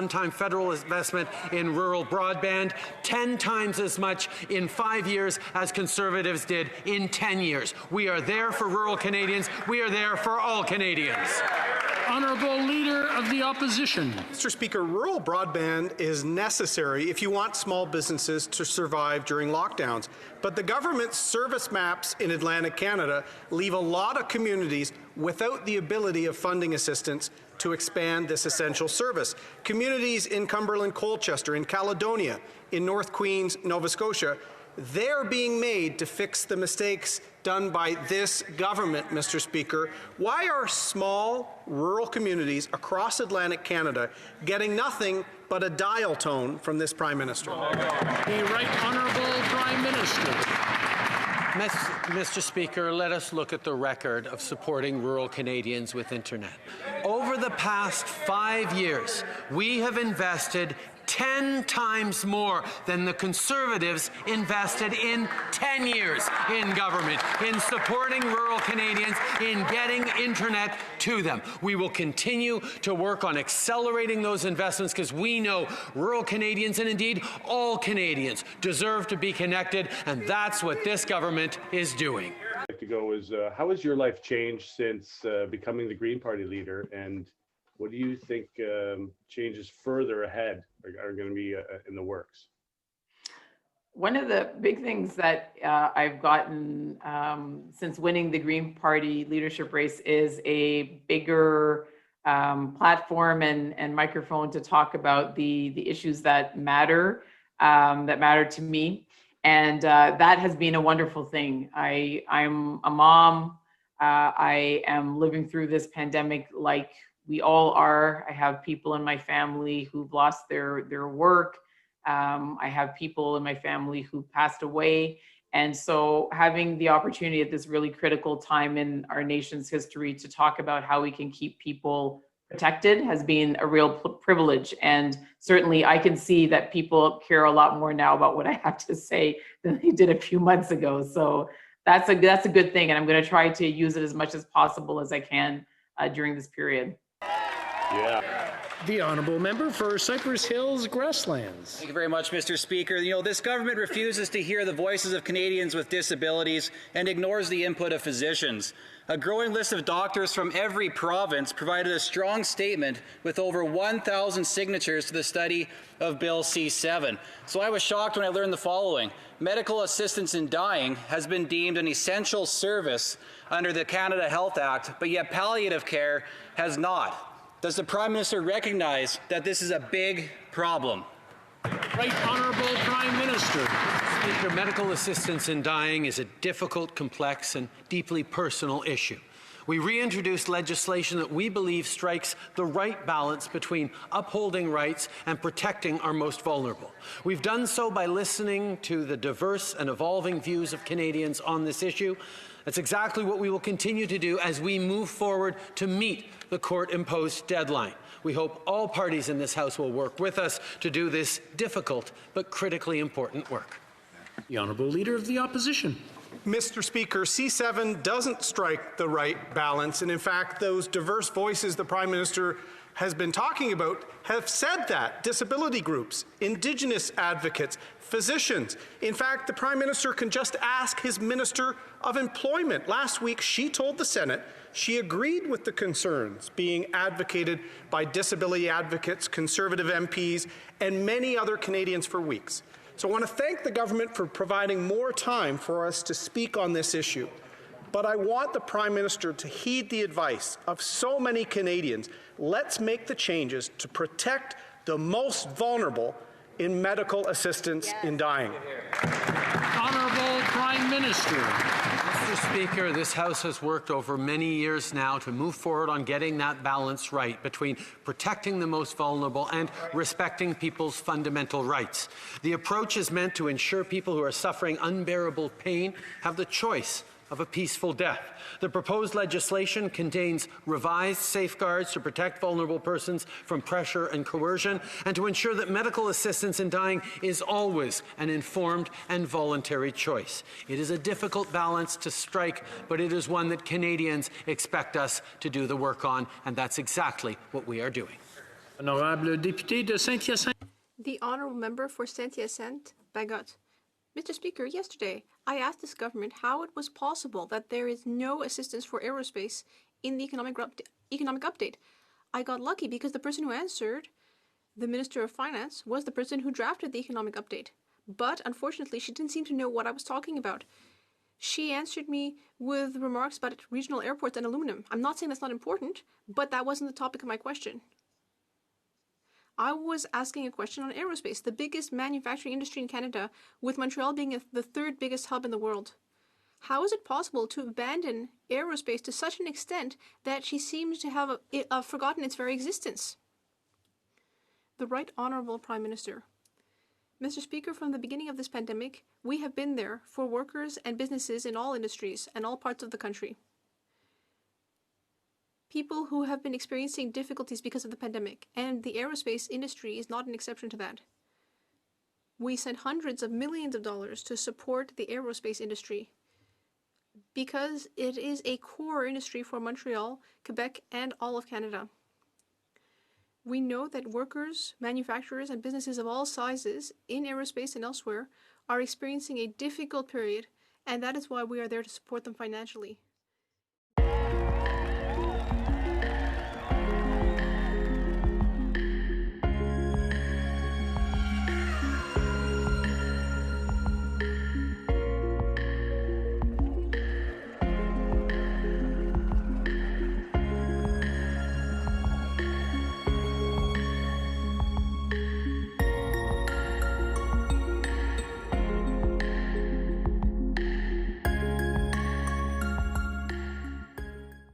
one-time federal investment in rural broadband, 10 times as much in 5 years as Conservatives did in 10 years. We are there for rural Canadians. We are there for all Canadians. Honourable Leader of the Opposition. Mr. Speaker, rural broadband is necessary if you want small businesses to survive during lockdowns. But the government's service maps in Atlantic Canada leave a lot of communities without the ability of funding assistance to expand this essential service. Communities in Cumberland, Colchester, in Caledonia, in North Queens, Nova Scotia, they're being made to fix the mistakes done by this government, Mr. Speaker. Why are small rural communities across Atlantic Canada getting nothing but a dial tone from this Prime Minister? The Right Honourable Prime Minister. Mr. Speaker, let us look at the record of supporting rural Canadians with internet. Over the past 5 years, we have invested 10 times more than the Conservatives invested in 10 years in government, in supporting rural Canadians, in getting internet to them. We will continue to work on accelerating those investments because we know rural Canadians, and indeed all Canadians, deserve to be connected, and that's what this government is doing. I'd like to go is, how has your life changed since becoming the GreenParty leader, and what do you think changes further ahead are going to be in the works? One of the big things that I've gotten since winning the GreenParty leadership race is a bigger platform and microphone to talk about the issues that matter to me. And that has been a wonderful thing. I'm a mom. I am living through this pandemic like we all are. I have people in my family who've lost their work. I have people in my family who passed away. And so having the opportunity at this really critical time in our nation's history to talk about how we can keep people protected has been a real privilege. And certainly I can see that people care a lot more now about what I have to say than they did a few months ago. So that's a good thing. And I'm going to try to use it as much as possible as I can during this period. Yeah. The Honourable Member for Cypress Hills Grasslands. Thank you very much, Mr. Speaker. You know, this government refuses to hear the voices of Canadians with disabilities and ignores the input of physicians. A growing list of doctors from every province provided a strong statement with over 1,000 signatures to the study of Bill C-7. So I was shocked when I learned the following. Medical assistance in dying has been deemed an essential service under the Canada Health Act, but yet palliative care has not. Does the Prime Minister recognize that this is a big problem? Right Honourable Prime Minister. Speaker, medical assistance in dying is a difficult, complex, and deeply personal issue. We reintroduced legislation that we believe strikes the right balance between upholding rights and protecting our most vulnerable. We've done so by listening to the diverse and evolving views of Canadians on this issue. That's exactly what we will continue to do as we move forward to meet the court-imposed deadline. We hope all parties in this House will work with us to do this difficult but critically important work. The Honourable Leader of the Opposition. Mr. Speaker, C-7 doesn't strike the right balance, and in fact, those diverse voices the Prime Minister has been talking about have said that. Disability groups, Indigenous advocates, physicians. In fact, the Prime Minister can just ask his Minister of Employment. Last week, she told the Senate she agreed with the concerns being advocated by disability advocates, Conservative MPs, and many other Canadians for weeks. So I want to thank the government for providing more time for us to speak on this issue. But I want the Prime Minister to heed the advice of so many Canadians. Let's make the changes to protect the most vulnerable in medical assistance in dying. Honourable Prime Minister. Mr. Speaker, this House has worked over many years now to move forward on getting that balance right between protecting the most vulnerable and respecting people's fundamental rights. The approach is meant to ensure people who are suffering unbearable pain have the choice of a peaceful death. The proposed legislation contains revised safeguards to protect vulnerable persons from pressure and coercion, and to ensure that medical assistance in dying is always an informed and voluntary choice. It is a difficult balance to strike, but it is one that Canadians expect us to do the work on, and that's exactly what we are doing. Honorable député de Saint-Hyacinthe. The honourable member for Saint-Hyacinthe, Bagot. Mr. Speaker, yesterday I asked this government how it was possible that there is no assistance for aerospace in the economic update. I got lucky because the person who answered, the Minister of Finance, was the person who drafted the economic update. But unfortunately, she didn't seem to know what I was talking about. She answered me with remarks about regional airports and aluminum. I'm not saying that's not important, but that wasn't the topic of my question. I was asking a question on aerospace, the biggest manufacturing industry in Canada, with Montreal being the third biggest hub in the world. How is it possible to abandon aerospace to such an extent that she seems to have forgotten its very existence? The Right Honourable Prime Minister. Mr. Speaker, from the beginning of this pandemic, we have been there for workers and businesses in all industries and all parts of the country. People who have been experiencing difficulties because of the pandemic, and the aerospace industry is not an exception to that. We sent hundreds of millions of dollars to support the aerospace industry because it is a core industry for Montreal, Quebec, and all of Canada. We know that workers, manufacturers, and businesses of all sizes in aerospace and elsewhere are experiencing a difficult period, and that is why we are there to support them financially.